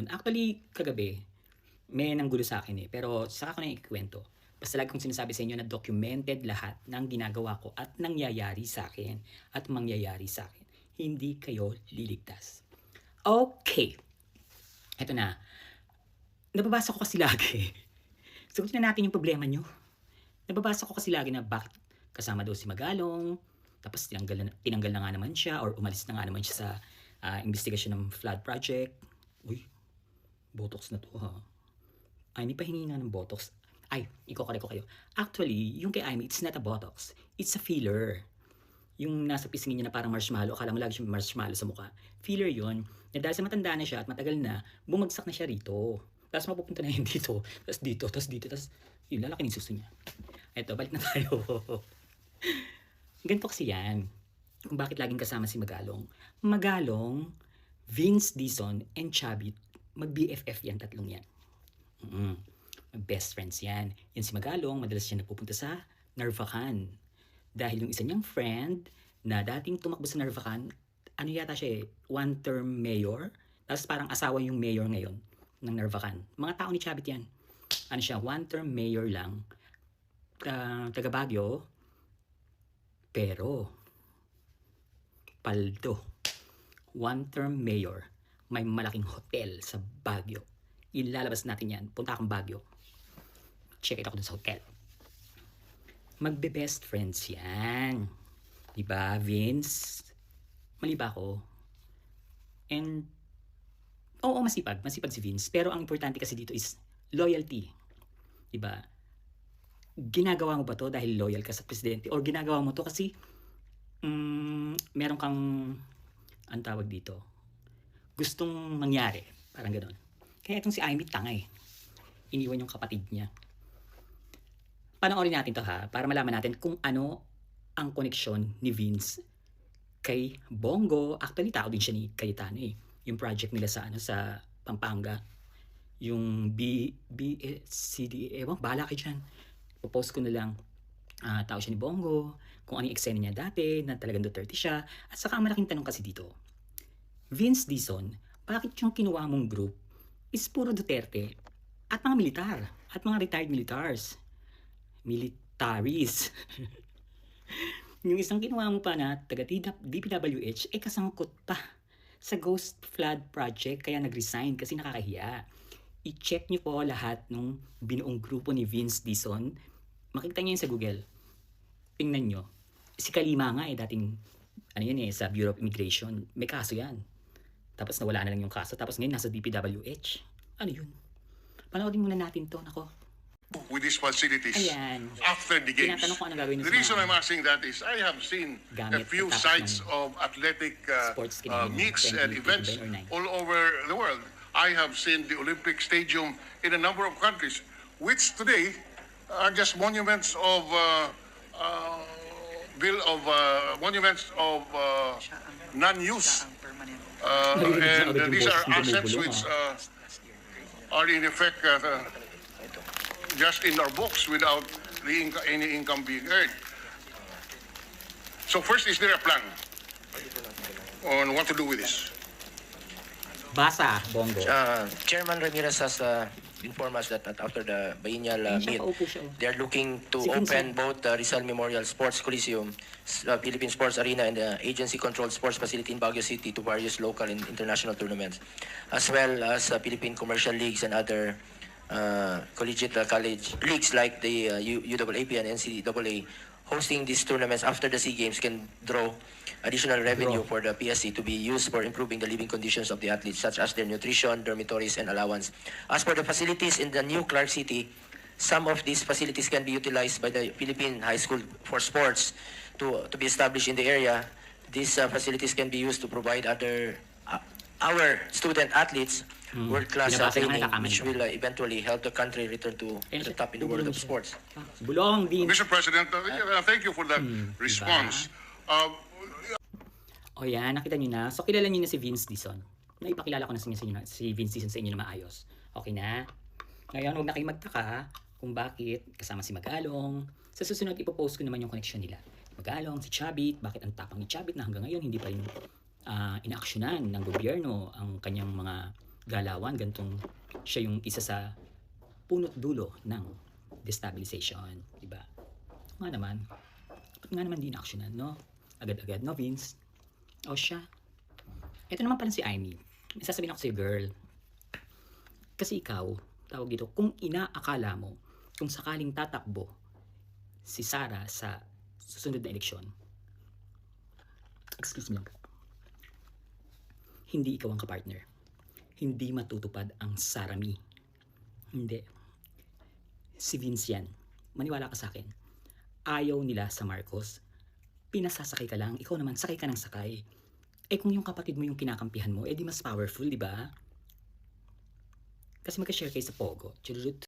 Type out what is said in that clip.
Actually, kagabi, may nanggulo sa akin pero saka ko na ikikwento. Basta lagi kong sinasabi sa inyo na documented lahat ng ginagawa ko at nangyayari sa akin at mangyayari sa akin. Hindi kayo liligtas. Okay. Eto na. Nababasa ko kasi lagi. Sagutin na natin yung problema nyo. Nababasa ko kasi lagi na bakit kasama daw si Magalong, tapos tinanggal na nga naman siya or umalis na nga naman siya sa investigasyon ng flood project. Uy, botox na to ha. Ay, may pahingi nga ng botox. Ay, iko-correct ko kayo. Actually, yung kay Amy, it's not a botox. It's a filler. Yung nasa pisngin niya na parang marshmallow, akala mo lagi siya marshmallow sa mukha. Filler yun. Na dahil sa matanda na siya at matagal na, bumagsak na siya rito. Tapos mapupunta na yun dito. Tapos dito, tapos dito, tapos yun, lalaki ng suso niya. Eto, balik na tayo. Ganito kasi yan. Kung bakit laging kasama si Magalong. Magalong, Vince Dizon, and Chavit, mag-BFF yan, tatlong yan. Best friends yan. Yan si Magalong, madalas siya napupunta sa Narvacan. Dahil yung isa niyang friend na dating tumakbo sa Narvacan, ano yata siya one-term mayor. Tapos parang asawa yung mayor ngayon ng Narvacan. Mga tao ni Chavit yan. Ano siya, one-term mayor lang. Taga Baguio. Pero, paldo. One-term mayor. May malaking hotel sa Baguio. Ilalabas natin yan. Punta akong Baguio. Check it ako dun sa hotel. Magbe-best friends yan. Diba, Vince? Mali ba ako? And, oo, masipag. Masipag si Vince. Pero ang importante kasi dito is loyalty. Diba? Ginagawa mo ba to dahil loyal ka sa presidente? Or ginagawa mo to kasi meron kang, ang tawag dito, gustong mangyari. Parang gano'n. Kaya itong si Amy tanga iniwan yung kapatid niya. Panoorin natin to ha, para malaman natin kung ano ang koneksyon ni Vince kay Bongo. Actually, tao din siya ni Cayetano Yung project nila sa sa Pampanga. Yung BCD, ewan, bahala kayo dyan. Popost ko na lang, tao siya ni Bongo, kung ano yung eksena niya dati, na talagang Duterte siya. At saka ang malaking tanong kasi dito, Vince Dizon, bakit yung kinuha mong group is puro Duterte at mga militar at mga retired militaries. Yung isang kinuha mo pa na taga DPWH kasangkot pa sa Ghost Flood Project kaya nag-resign kasi nakakahiya. I-check niyo po lahat nung binuong grupo ni Vince Dizon. Makikita niyo yun sa Google. Tingnan niyo. Si Kalima nga dating sa Bureau of Immigration. May kaso yan. Tapos nawala na lang yung kaso. Tapos ngayon nasa DPWH. Ano yun? Panoodin muna natin to. Nako. With these facilities after the games. The reason I'm asking that is I have seen a few sites of athletic meets and events all over the world. I have seen the Olympic Stadium in a number of countries, which today are just monuments of non-use. And these are assets which are in effect just in our books without any income being earned. So first, is there a plan on what to do with this? Basa, Bongo. Chairman Ramirez has informed us that after the biennial meet, they are looking to open both the Rizal Memorial Sports Coliseum, Philippine Sports Arena, and the agency-controlled sports facility in Baguio City to various local and international tournaments, as well as Philippine commercial leagues and other collegiate college leagues like the UAAP and NCAA. Hosting these tournaments after the SEA Games can draw additional revenue for the PSC to be used for improving the living conditions of the athletes, such as their nutrition, dormitories, and allowance. As for the facilities in the new Clark City, some of these facilities can be utilized by the Philippine High School for Sports to be established in the area. These facilities can be used to provide our student athletes world-class training, which will eventually help the country return to the top in the world of sports. Bulong, Vince. Mr. President, thank you for that response. O yan, nakita niyo na. So, kilala niyo na si Vince Dizon. Naipakilala ko na si Vince Dizon sa inyo na maayos. Okay na? Ngayon, huwag na kayo magtaka kung bakit kasama si Magalong. Sa susunod, ipopost ko naman yung connection nila. Magalong, si Chavit, bakit ang tapang ni Chavit na hanggang ngayon hindi pa rin inaaksyonan ng gobyerno ang kanyang mga galawan, gantong siya yung isa sa punot dulo ng destabilization, di ba? Nga naman, ba't nga naman di na-actionan, no? Agad-agad, no, Vince? O siya. Ito naman pala si Amy. May sasabihin ako sa'yo, girl. Kasi ikaw, tawag dito, kung inaakala mo, kung sakaling tatakbo si Sara sa susunod na eleksyon, excuse me lang, hindi ikaw ang kapartner. Hindi matutupad ang Sarami. Hindi. Si Vince yan. Maniwala ka sa akin. Ayaw nila sa Marcos. Pinasasakay ka lang. Ikaw naman, sakay ka ng sakay. Eh kung yung kapatid mo yung kinakampihan mo, eh di mas powerful, di ba? Kasi magka-share kayo sa Pogo. Chururut.